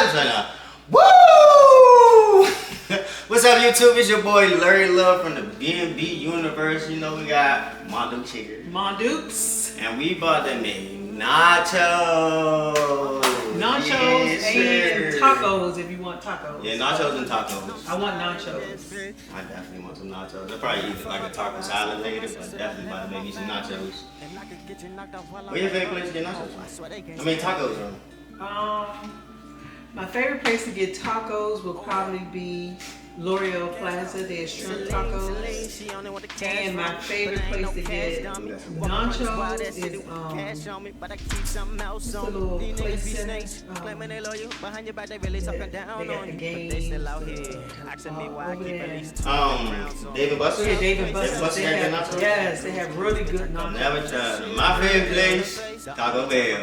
honest right now. Woo! What's up, YouTube? It's your boy Larry Love from the BnBUniverse. You know we got Monduke Chicken. Mondukes. And we about to make nachos. Nachos and tacos if you want tacos. Yeah, nachos and tacos. I want nachos. I definitely want some nachos. I'll probably eat like a taco salad later, but definitely about to make me some nachos. Where your favorite place to get nachos from? I mean tacos from? My favorite place to get tacos will probably be L'Oreal Plaza. There's shrimp tacos. And my favorite place to get nachos is just a little place center. They got the games. David Buster's? Yeah, David Buster's. They have nachos? Yes, they have really good nachos. Never tried them. My favorite place, Taco Bell.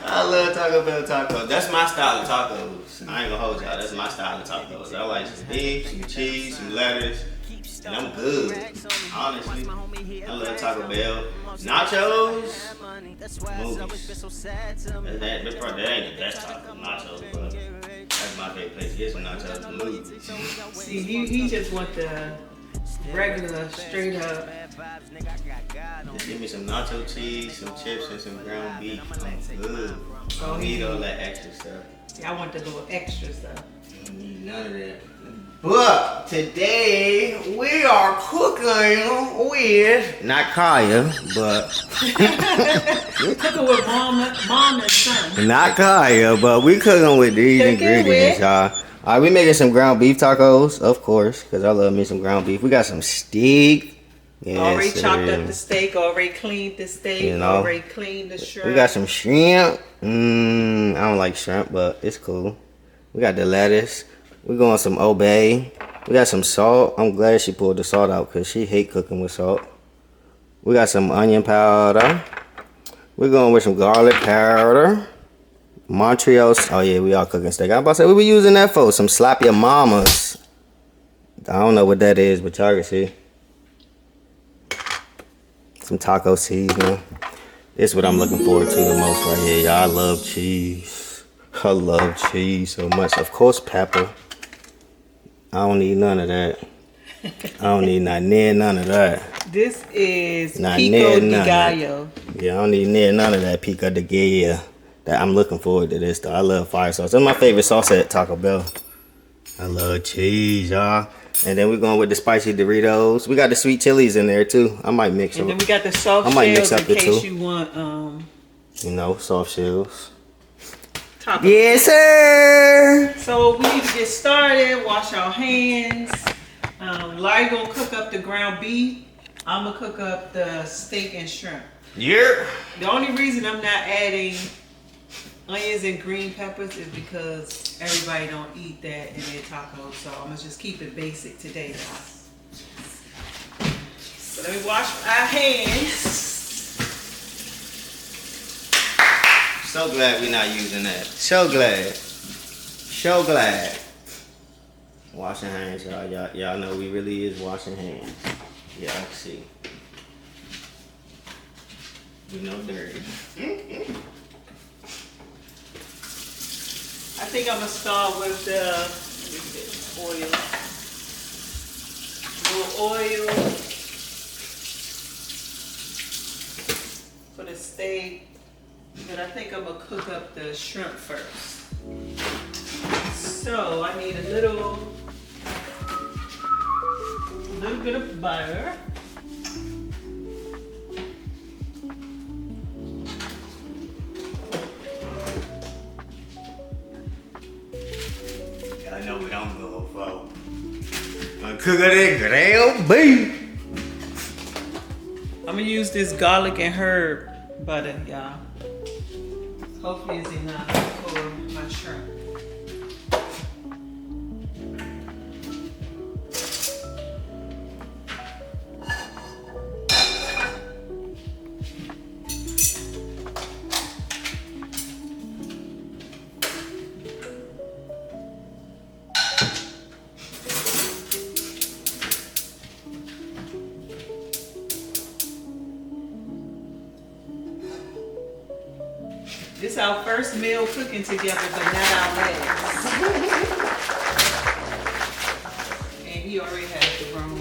I love Taco Bell tacos. That's my style of tacos. I ain't gonna hold y'all. That's my style of tacos. I like some beef, some cheese, some lettuce, and I'm good. Honestly, I love Taco Bell. Nachos, movies. That ain't the best taco nachos, but that's my favorite place to get some nachos. Movies. See, he just want the regular, straight up. Just give me some nacho cheese, some chips, and some ground beef. I'm good. I don't need all that extra stuff. See, I want the little extra stuff. I don't need none of that. But today we are cooking with not Kaya, but Cooking with mom and son. not Kaya, but we cooking with these ingredients, y'all. All right, we making some ground beef tacos, of course, because I love me some ground beef. We got some steak. Yes, already chopped up the steak, already cleaned the steak, you know, already cleaned the shrimp. We got some shrimp. I don't like shrimp, but it's cool. We got the lettuce. We going some obey. We got some salt. I'm glad she pulled the salt out because she hate cooking with salt. We got some onion powder. We're going with some garlic powder. Montreal. Oh yeah, we all cooking steak. I'm about to say, what we using that for? Some slap your mamas. I don't know what that is, but y'all can see. Some taco seasoning. This is what I'm looking forward to the most right here, y'all. I love cheese. I love cheese so much. Of course, pepper. I don't need none of that. I don't need none of that. This is pico de gallo. Yeah, I don't need none of that pico de gallo. That I'm looking forward to this though. I love fire sauce. That's my favorite sauce at Taco Bell. I love cheese, y'all. And then we're going with the spicy Doritos. We got the sweet chilies in there too. I might mix them. And then we got the soft shells in case you want, you know, soft shells. Taco. Yes, sir. So we need to get started. Wash our hands. Larry gonna cook up the ground beef. I'm gonna cook up the steak and shrimp. Yeah. The only reason I'm not adding onions and green peppers is because everybody don't eat that in their tacos, so I'm gonna just keep it basic today, guys. So let me wash our hands. So glad we're not using that. So glad. So glad. Washing hands, y'all. Y'all know we really is washing hands. Y'all can see. We no dirty. I think I'm gonna start with the oil. A little oil for the steak, but I think I'm gonna cook up the shrimp first. So I need a little bit of butter. I know what I'm going for. I'm cooking that ground beef. I'm gonna use this garlic and herb butter, y'all. Hopefully it's enough for my shrimp. This our first meal cooking together, but not our last. And he already has the wrong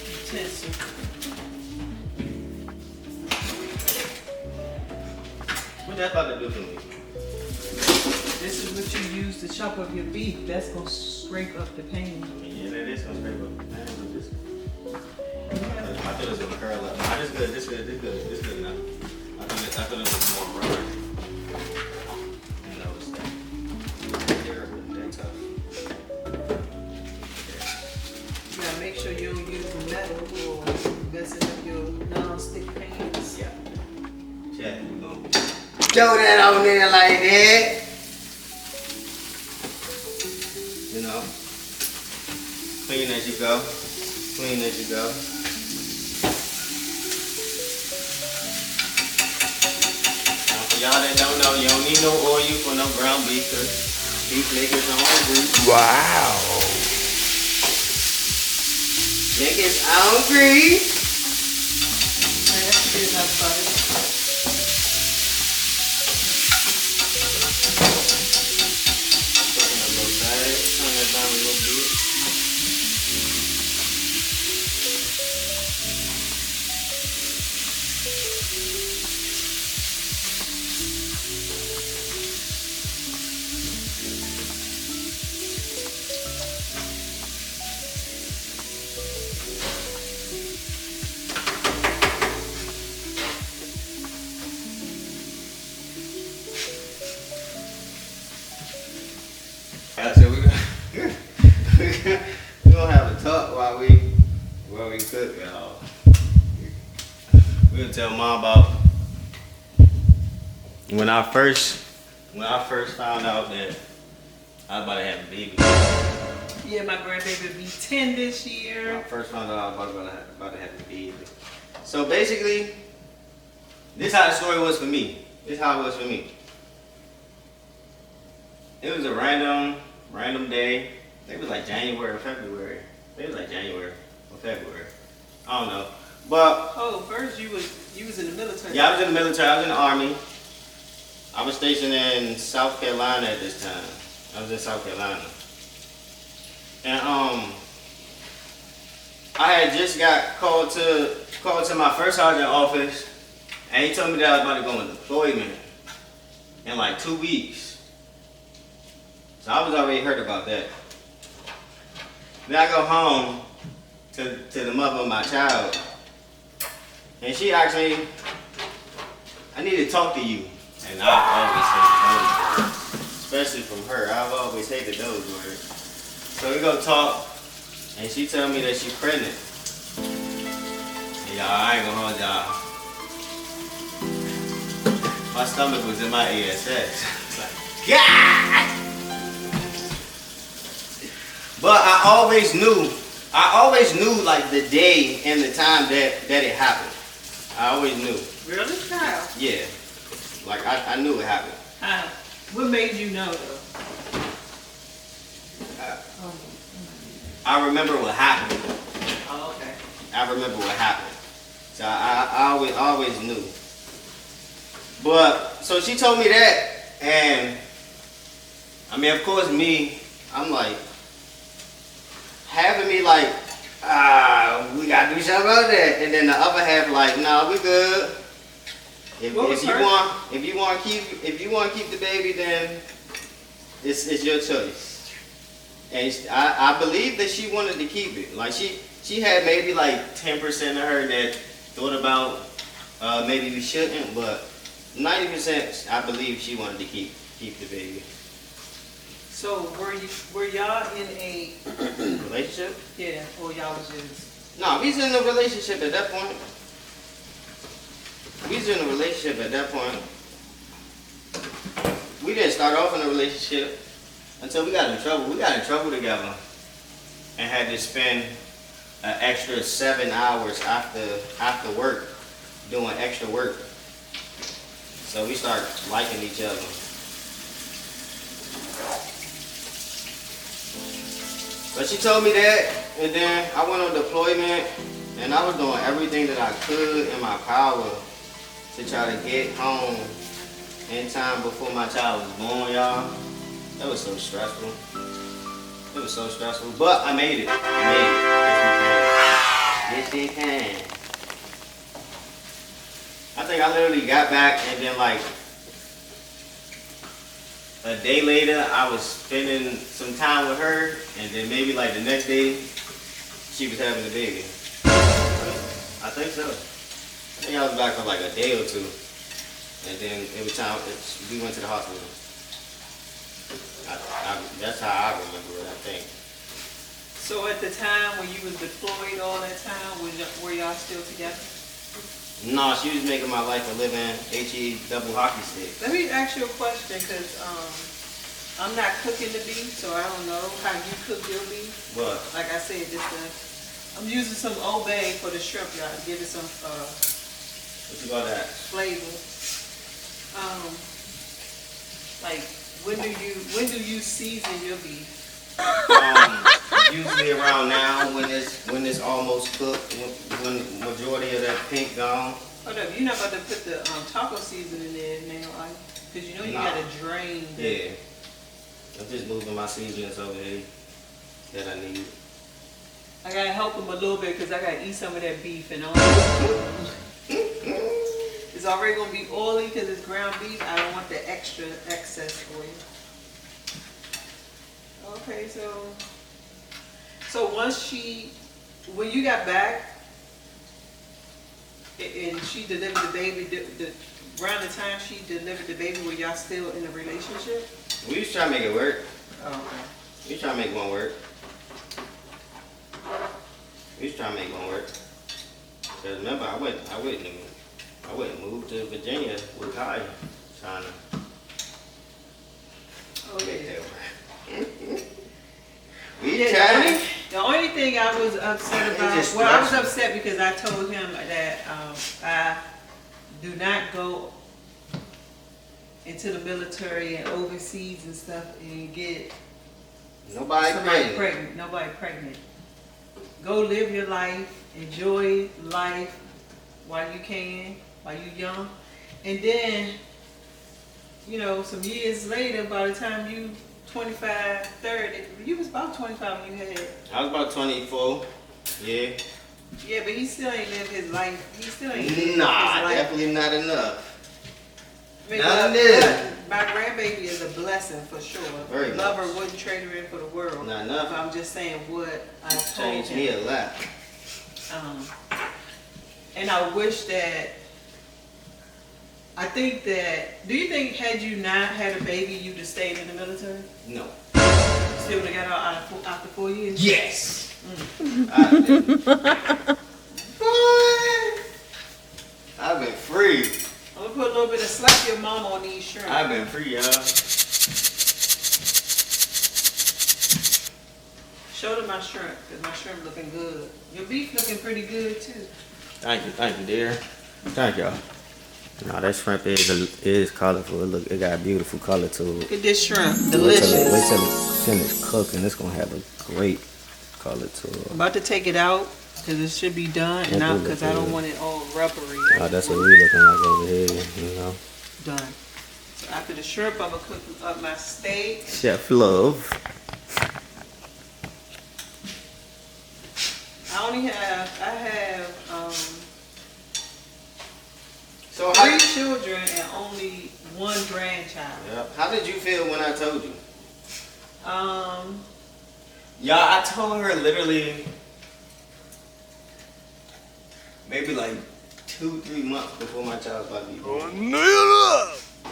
utensil. What that about to do for me? This is what you use to chop up your beef. That's gonna scrape up the pan. Yeah, that is gonna scrape up the pan with this. I thought it was gonna curl up. Nah, this good, this good, this good, this good enough. I thought it was more rubber. You know, it's that tough. You gotta make sure you don't use the metal or messing up your non-stick pans. Yeah. Check, we gonna throw that on there like that. You know, clean as you go, clean as you go. Now for y'all that don't know, you don't need no oil for no ground beef, cause beef make its own grease. Wow. Make its own grease. That's good enough butter. Cooking a little fast, turn that down a little bit. I said we gonna have a talk while we cook, y'all. We gonna tell Mom about when I first found out that I was about to have a baby. Yeah, my grandbaby will be 10 this When year. I first found out I was about to have a baby. So basically, this how the story was for me. This how it was for me. It was a random day. It was like January or February. It was like January or February. I don't know. But Oh, first you was in the military. yeah, I was in the military. I was in the Army. I was stationed in South Carolina at this time. I was in South Carolina. And I had just got called to my first sergeant office, and he told me that I was about to go on deployment in like 2 weeks. So I was already heard about that. Then I go home to the mother of my child, and she asked me, I need to talk to you. And I always hate those words, especially from her. I've always hated those words. So we go talk, and she tell me that she's pregnant. And y'all, I ain't gonna hold y'all. My stomach was in my ASS. Like, God! But I always knew like the day and the time that it happened. I always knew. Really? How? Yeah. Like I knew it happened. How? What made you know though? I remember what happened. Oh, okay. I remember what happened. So I always knew. But so she told me that, and I mean, of course, I'm like having me like, we gotta do something about that, and then the other half like, nah, we good. If you want to keep the baby, then it's your choice. And I believe that she wanted to keep it. Like she had maybe like 10% of her that thought about maybe we shouldn't, but 90% I believe she wanted to keep the baby. So were y'all in a Relationship? yeah, or y'all was just No, we was in a relationship at that point. We was in a relationship at that point. We didn't start off in a relationship until we got in trouble. We got in trouble together and had to spend an extra 7 hours after work doing extra work. So we started liking each other. But she told me that, and then I went on deployment, and I was doing everything that I could in my power to try to get home in time before my child was born, y'all. That was so stressful. It was so stressful, but I made it. I made it. Yes, we can. Yes, we can. I think I literally got back and then like a day later, I was spending some time with her, and then maybe like the next day, she was having the baby. I think so. I think I was back for like a day or two, and then it was time. We went to the hospital. That's how I remember it, I think. So at the time when you was deployed all that time, were y'all still together? No, she was making my life a living HE double hockey stick. Let me ask you a question, because I'm not cooking the beef, so I don't know how you cook your beef. What? Like I said, I'm using some Old Bay for the shrimp, y'all, to give it some What you call that? flavor. Like when do you season your beef? Usually around now when it's almost cooked, when majority of that pink gone. Hold up, you're not about to put the taco seasoning in there now, are you? Because you know you gotta drain. Yeah. I'm just moving my seasonings over here that I need. I gotta help him a little bit because I gotta eat some of that beef and all. It's already gonna be oily because it's ground beef. I don't want the extra excess oil. Okay, so when you got back and she delivered the baby, around the time she delivered the baby, were y'all still in a relationship? We used to try to make it work. Oh, okay. We used to try to make one work. Cause remember, I wouldn't move to Virginia with Kai, trying to make that work. The only thing I was upset about, I was upset because I told him that I do not go into the military and overseas and stuff and get Nobody pregnant. Nobody pregnant. Go live your life, enjoy life while you can, while you're young. And then, some years later, by the time you 25, 30, you was about 25 when you had it. I was about 24, yeah. Yeah, but he still ain't lived his life. He still ain't lived his Nah, life. definitely not enough. I mean, my grandbaby is a blessing for sure. Very Love much. her, wouldn't trade her in for the world. Not enough. But I'm just saying what I told Changed him. me a lot. And I wish that, do you think had you not had a baby, you'd have stayed in the military? No. Still would have got out after 4 years? Yes. I've been free. I'm gonna put a little bit of slap your mama on these shrimp. I've been free, y'all. Show them my shrimp, because my shrimp looking good. Your beef looking pretty good too. Thank you, dear. Thank y'all. No, that shrimp is colorful. It got a beautiful color to it. Look at this shrimp, delicious. Wait till it finish cooking. It's gonna have a great color to it. I'm about to take it out because it should be done, and not because I don't want it all rubbery. Oh, that's what we looking like over here, Done. So after the shrimp, I'm gonna cook up my steak. Chef Love. I have So 3 children and only 1 grandchild. Yep. How did you feel when I told you? Y'all, I told her literally Maybe like 2-3 months before my child was about to be born.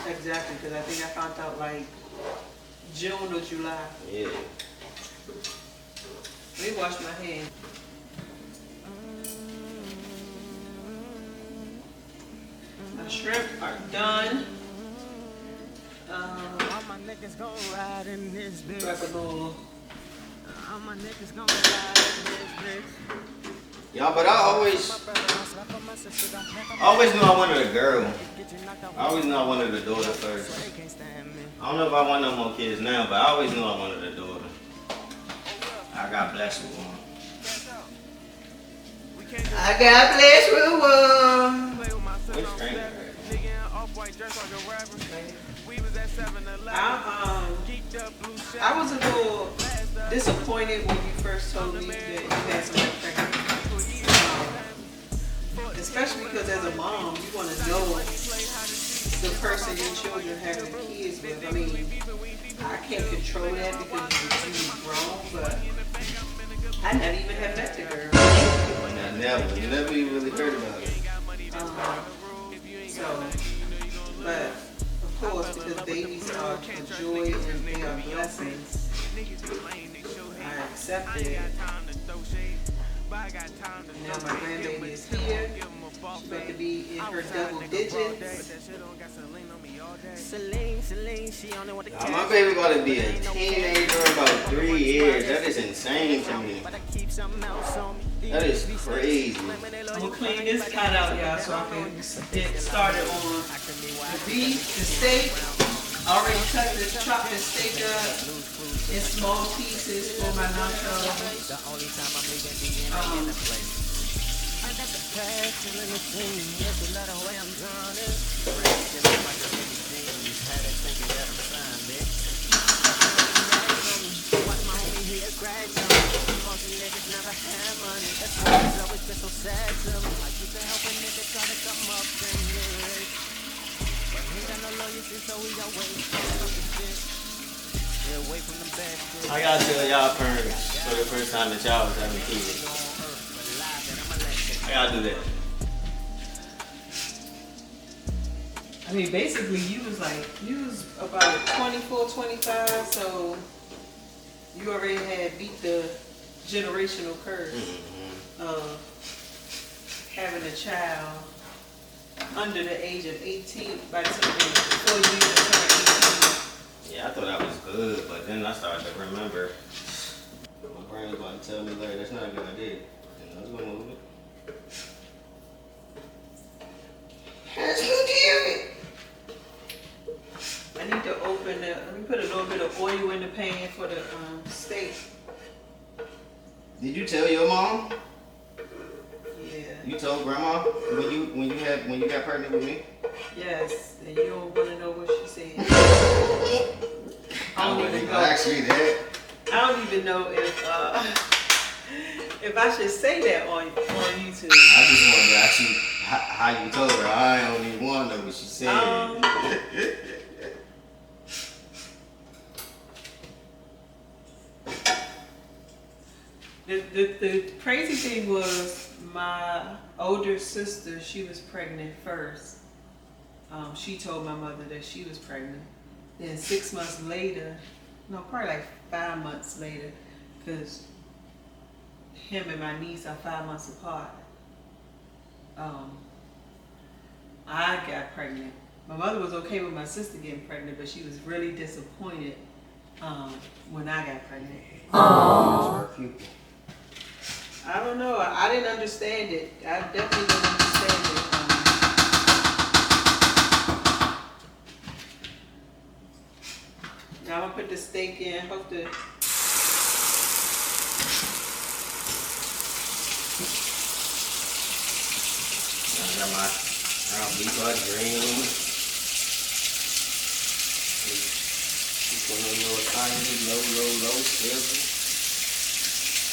Exactly, because I think I found out like June or July. Yeah. Let me wash my hands. My shrimp are done. Grab a little. Y'all, but I always knew I wanted a girl. I always knew I wanted a daughter first. I don't know if I want no more kids now, but I always knew I wanted a daughter. I got blessed with one. I got blessed with one. Which drink? I was a little disappointed when you first told me that you had somebody pregnant. Especially because as a mom, you want to know the person your children having kids with. I mean, I can't control that because you're grown, but I never even have met the girl. I never even really heard about it. So, but of course, because babies are a joy and they are blessings, I accept it. Now my grandbaby is here. She's about to be in her double digits. My baby gonna be a teenager in about 3 years. That is insane to me. That is crazy. I'm gonna clean this pot out, y'all, so I can get started on the beef, the steak. I already chopped the steak up in small pieces for my nachos. I gotta tell y'all parents for the first time that y'all was having kids. I gotta do that. I mean, basically, you was about 24, 25, so you already had beat the generational curse of having a child under the age of 18 by the time before you even turn 18. Yeah, I thought that was good, but then I started to remember. My brain was about to tell me later, that's not a good idea. And I was gonna move it. I need to let me put a little bit of oil in the pan for the steak. Did you tell your mom? Yeah. You told grandma when you got pregnant with me? Yes, and you don't want to know what she said. I wouldn't even ask you that. I don't even know if I should say that on YouTube. I just wanted to ask you how you told her. I don't even want to know what she said. The crazy thing was my older sister, she was pregnant first. She told my mother that she was pregnant. Then 6 months later, no, probably like 5 months later, because him and my niece are 5 months apart. I got pregnant. My mother was okay with my sister getting pregnant, but she was really disappointed when I got pregnant. Aww. I don't know. I didn't understand it. I definitely didn't understand it. Now I'm gonna put the steak in. Hope to. I got my beef or green. Put a little tiny, low silver.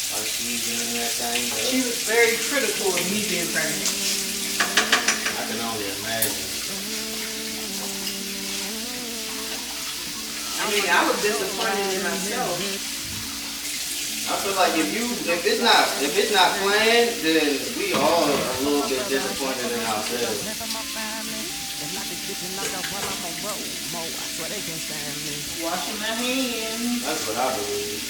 She was very critical of me being pregnant. I can only imagine. I mean, I was disappointed in myself. I feel like if it's not planned, then we all are a little bit disappointed in ourselves. Washing my hands. That's what I believe.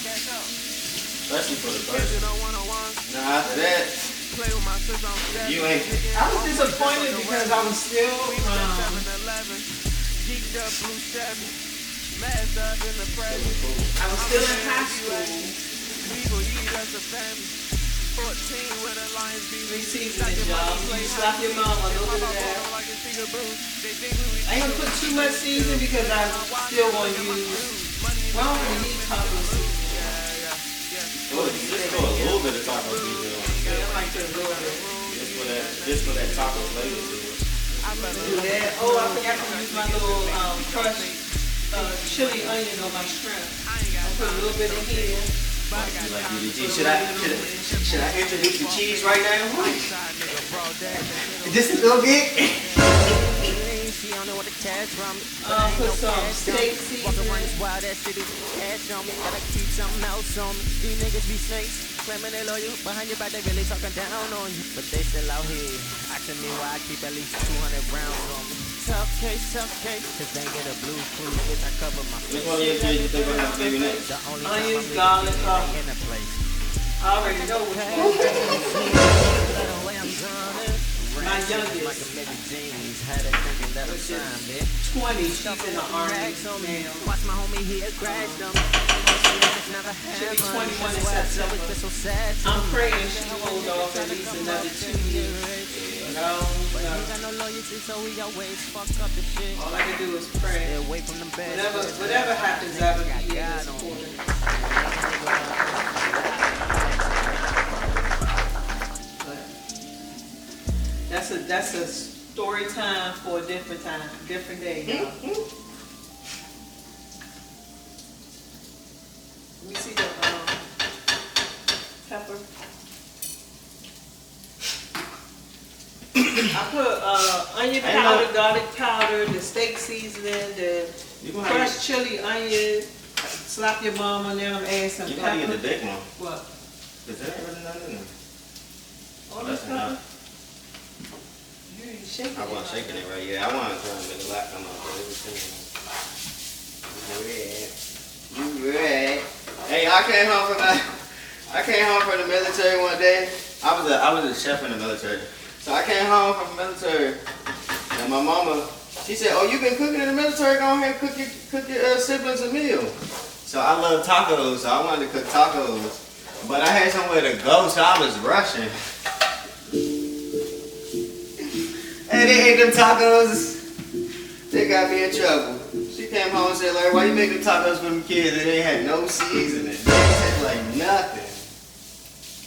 Especially for the first. Now after that, you ain't. I was disappointed because I was still in high school. 3 seasons, y'all. You slap your mom a little bit of that. I ain't gonna put too much season because I still want to use. Well, I don't really need taco season. Just throw a little bit of taco season on. I like to a little bit. Just for that just for that taco flavor to it. Do that. Oh, I forgot to use my little crushed chili onion on my shrimp. I put a little bit in here. You like DDG? Should I introduce the cheese right now? Just a little bit. Put some steak seasoning. Claiming they loyal, behind your back they really talking down on you. But they still out here, asking me why I keep at least 200 rounds on me. Tough case, cause they get a blue crew, bitch, I cover my face. Which one of your kids you think will have baby next? Onions, garlic, In the place. I already know which one. My youngest, Like a Mickey Jeans, had it thinking that I'm which is signed, bitch. 20, she's in the army now. Watch my homie here crash them. She'll be 21 in September. I'm praying she hold off at least another 2 years. No. All I can do is pray. Whatever happens, I will be here to support her. But that's a story time for a different day, y'all. Let me see the pepper. I put onion powder, garlic powder, the steak seasoning, the crushed chili onion. Slap your mom on there. I'm adding some You pepper. gotta get the big one. What? Is that really not in there? All That's this pepper? enough. You ain't shaking I it. wasn't shaking it right. Yeah, I wanted to make a lot come out, but it was too red. You red. Hey, I came home from the military one day. I was a chef in the military. So I came home from the military, and my mama, she said, "Oh, you been cooking in the military? Go ahead and cook your siblings a meal." So I love tacos, so I wanted to cook tacos, but I had somewhere to go, so I was rushing. Hey, they ate them tacos. They got me in trouble. She came home and said, "Larry, why you making tacos for them kids and they had no seasoning? They tasted like nothing."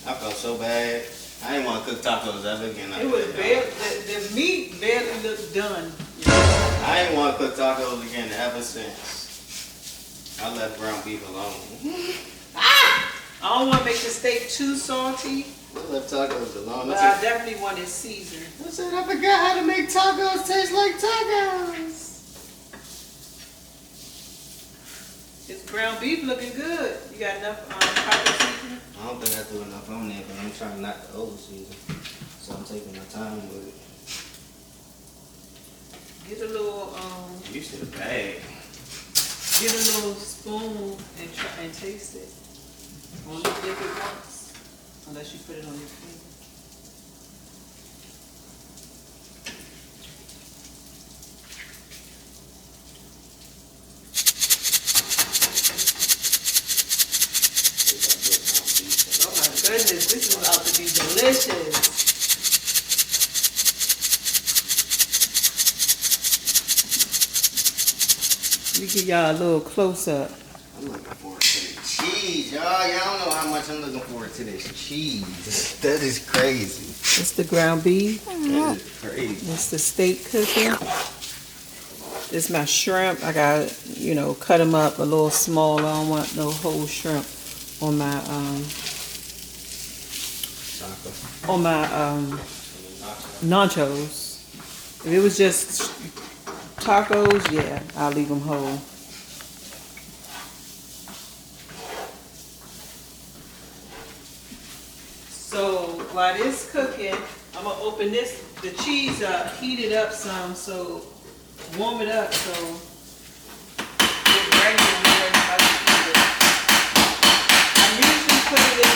I felt so bad. I didn't want to cook tacos ever again. It was barely, the meat barely looked done. I didn't want to cook tacos again ever since. I left ground beef alone. I don't want to make the steak too salty, I left tacos alone. but I definitely want it seasoned. I said I forgot how to make tacos taste like tacos. It's ground beef looking good. You got enough pepper seasoning? I don't think I threw enough on there, but I'm trying not to overseason. So I'm taking my time with it. Get a little You should have bag. get a little spoon and try and taste it. Only dip it once, unless you put it on your finger. Oh my goodness, this is about to be delicious. Let me give y'all a little close up. I'm looking forward to the cheese, y'all. Y'all don't know how much I'm looking forward to this cheese. That is crazy. It's the ground beef. That is crazy. It's the steak cooking. This is my shrimp. I got, cut them up a little smaller. I don't want no whole shrimp on my nachos. If it was just tacos, yeah, I'll leave them whole. So while this cooking, I'm gonna open the cheese up, heat it up some, so warm it up so it's ready to be ready to eat it. I usually put it in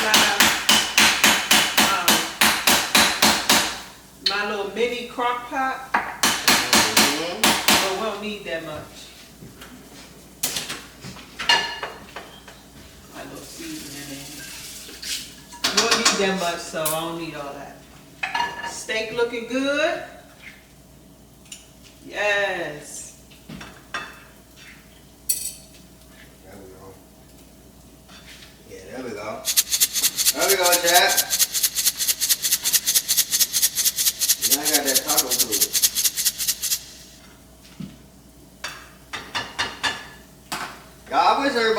my little mini crock pot, but we don't need that much. My little seasoning in. You don't need that much, so I don't need all that. Steak looking good. Yes. There we go. Yeah, there we go. There we go, Jack.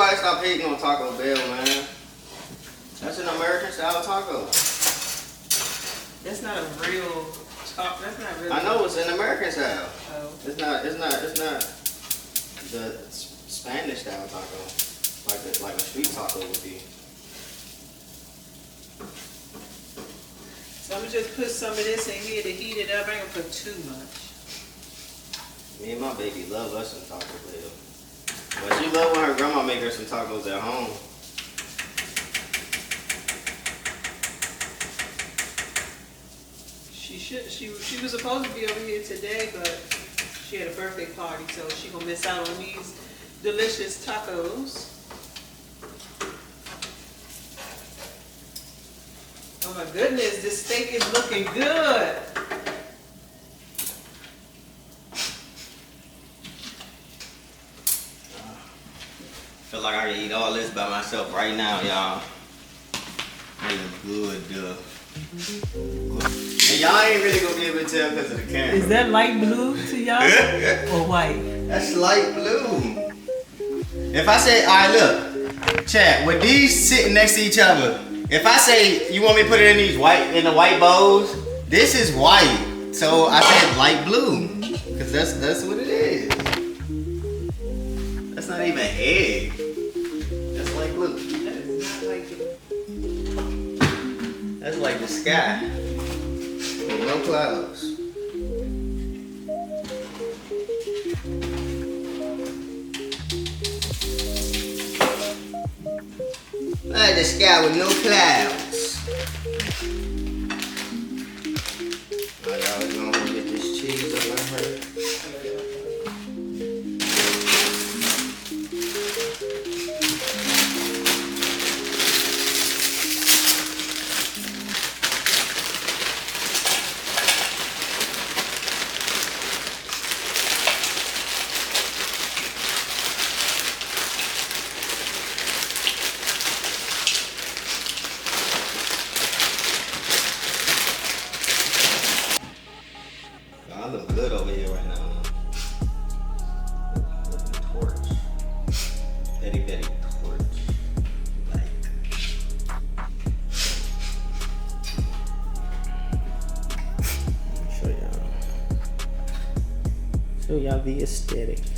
Everybody stop hating on Taco Bell, man. That's an American style taco. That's not a real taco. That's not real. I know it's an American style. Oh. It's not the Spanish style taco, like a street taco would be. So I'm gonna just put some of this in here to heat it up. I ain't gonna put too much. Me and my baby love us some Taco Bell. But she love when her grandma make her some tacos at home. She was supposed to be over here today, but she had a birthday party, so she gonna miss out on these delicious tacos. Oh my goodness, this steak is looking good. Feel like I can eat all this by myself right now, y'all. I look good, and y'all ain't really gonna be able to tell because of the camera. Is that light blue to y'all or white? That's light blue. If I say, alright, look, chat, with these sitting next to each other, if I say you want me to put it in these the white bowls, this is white. So I said light blue, because that's what it is. That's not even egg. That's light blue. That is not light blue. That's like the sky. With no clouds. Like the sky with no clouds. Alright, y'all, we're gonna get this cheese up on her. I look good over here right now. Looking torch. Very, very torch. Like. Let me show y'all the aesthetics.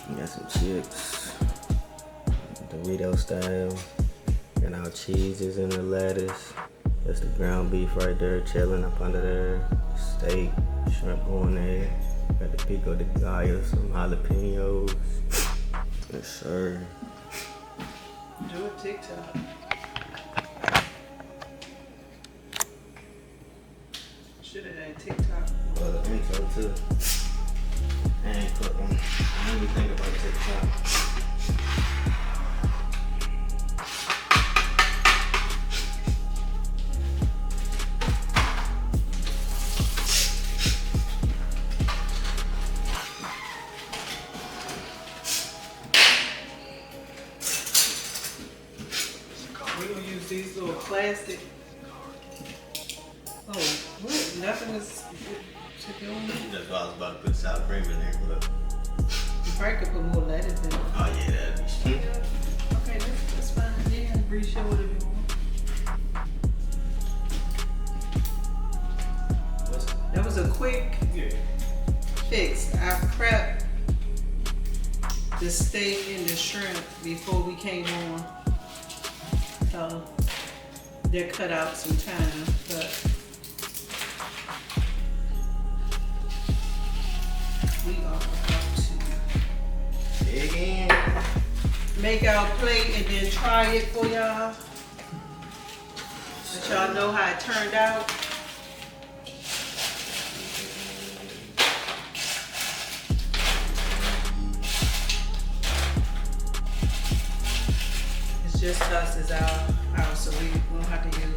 We got some chips. Dorito style. And our cheeses and the lettuce. That's the ground beef right there, chilling up under there. Steak, shrimp going there. Got the pico de gallo, some jalapenos. Yes, sir. Do a TikTok. Should have had TikTok. Well, the intro too. I ain't cooking. I didn't even think about TikTok. We're gonna use these little plastic. Oh, what? Nothing is to go. That's why I was about to put sour cream in there, but. You probably could put more lettuce in it. Oh yeah, that'd be sweet. Okay, that's fine. Yeah, breathe show whatever you want. That was a quick fix. I prepped the steak and the shrimp before we came on. So they're cut out some time, but we are about to Dig in. make our plate and then try it for y'all. Let y'all know how it turned out. It's just us as our house, so we won't have to use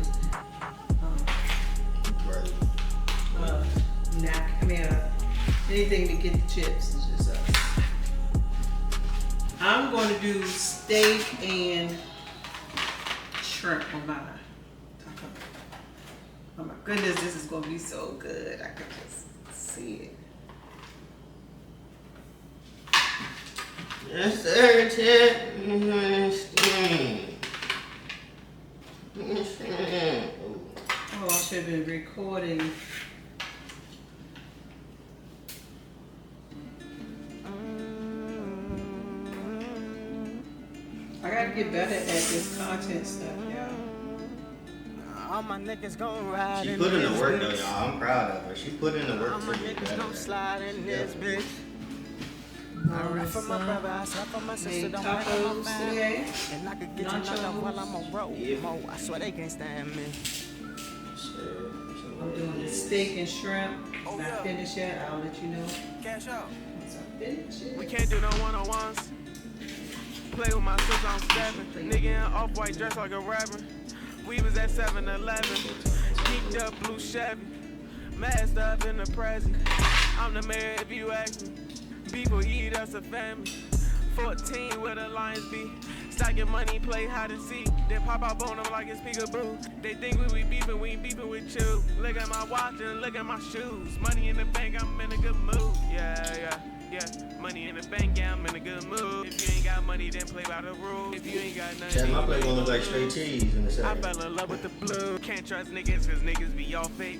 anything to get the chips. It's just us. I'm going to do steak and shrimp on mine. Oh my goodness, this is going to be so good. I can just see it. Yes, sir, Chad. Oh, I should have been recording. I gotta get better at this content stuff, y'all. All my niggas gon' ride. She put in the work though, y'all. I'm proud of her. She put in the work All to my get niggas better. gon' slide in this bitch. I rap for my brother, I slap for my sister, Made don't rap for my tacos family. today. And I could get you knocked out while I'm on road. Mo, I swear they can't stand me. I'm doing the steak and shrimp. Not finished yet. I'll let you know Cash out. once I finish it. We can't do no one-on-ones. Play with my sister on stepping. Nigga in off-white dress like a rapper. We was at 7-Eleven. Geeked up blue Chevy. Masked up in the present. I'm the mayor if you ask me. People eat us a family. 14 with a Lions B. Stack your money, play hide and seek. Then pop up on them like it's peekaboo. They think we beefing, we ain't beefing with you. Look at my watch and look at my shoes. Money in the bank, I'm in a good mood. Yeah. Money in the bank, yeah, I'm in a good mood. If you ain't got money, then play by the rules. If you ain't got nothing, Chad, my plate gonna look like straight cheese in a I second. fell in love with the blue. Can't trust niggas cause niggas be all fake.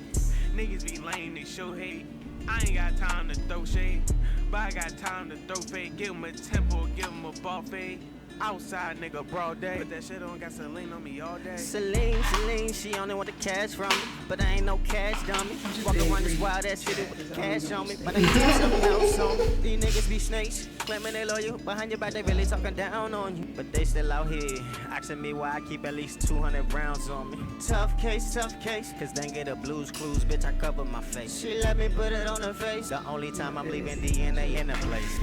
Niggas be lame, they show hate. I ain't got time to throw shade, but I got time to throw fade. Give 'em a temple, give 'em a ball fade. Outside nigga broad day. Put that shit on, got Celine on me all day. Celine, she only want the cash from me, but I ain't no cash dummy. Walk around this wild ass city with the cash on me, but I keep something else on me. These niggas be snakes, claiming they loyal. Behind your back, they really talking down on you. But they still out here, asking me why I keep at least 200 rounds on me. Tough case, cause they ain't get a blues clues, bitch, I cover my face. She let me put it on her face, the only time I'm leaving DNA in the place.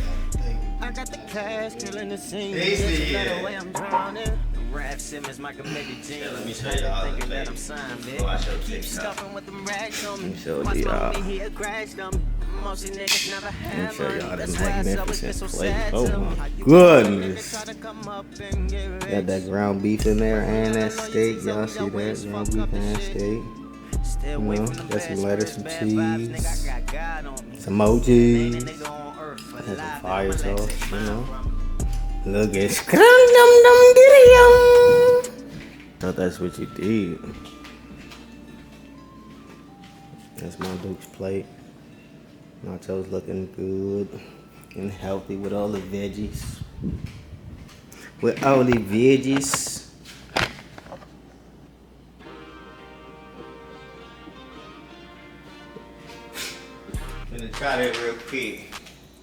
I got the cash, killing the scene. Tasty, Bitch, yeah. the way I'm drowning. Raph Simmons, my committee jeans. Yeah, let me show y'all the Thinking that plate. I'm signed, Oh, I bitch. showed Keep TikTok. stuffing with them rags on me. Let me show Watch my y'all. homie here crashed on me. Most of these niggas never Let me have show money. y'all That's this why it's always been magnificent so plate. sad Oh to me. my How you goodness. try to come up and get rich. Got that ground beef in there and that steak. Y'all see that? Ground beef and steak. Stay away You know, from the got bad some lettuce, some spirits, bad vibes, cheese, nigga, I got God on me. some Ain't a emojis. nigga on earth for Got some life, fire I'ma let sauce, take you mine know. from me. Look at scrum dum dum diddy yum. Thought that's what you did. That's my Duke's plate. Nachos looking good and healthy with all the veggies. With all the veggies. I'm gonna try that real quick.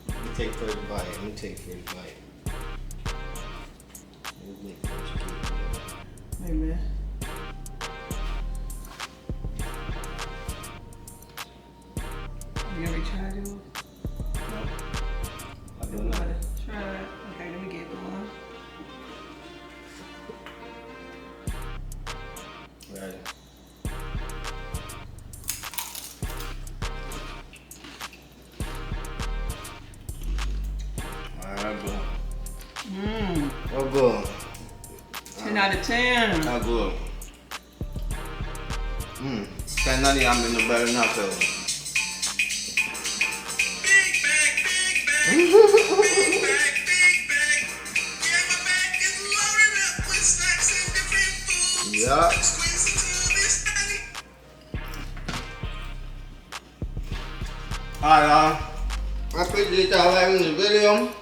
Let me take first bite. Hey, man. You ever tried it? I do not. Try it. Okay, let me get one. Right. Alright, good. Oh, good. 10 out of 10. Oh, good. 10 none of y'all been the better nachos. Yeah. Alright, y'all. I appreciate y'all liking the video.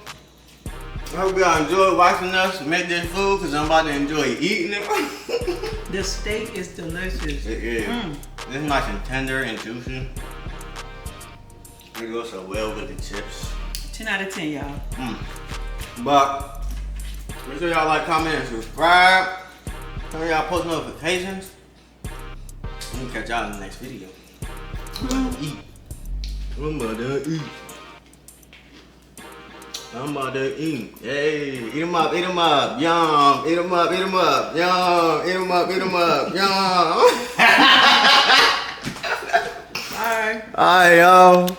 I hope y'all enjoyed watching us make this food because I'm about to enjoy eating it. The steak is delicious. It is. It's nice and tender and juicy. It goes so well with the chips. 10 out of 10, y'all. But make sure y'all like, comment, and subscribe. Turn y'all post notifications. And catch y'all in the next video. I'm about to eat. I'm about to eat. Hey, eat 'em up, yum. Eat 'em up, yum. Eat 'em up, yum. Bye. Alright, y'all.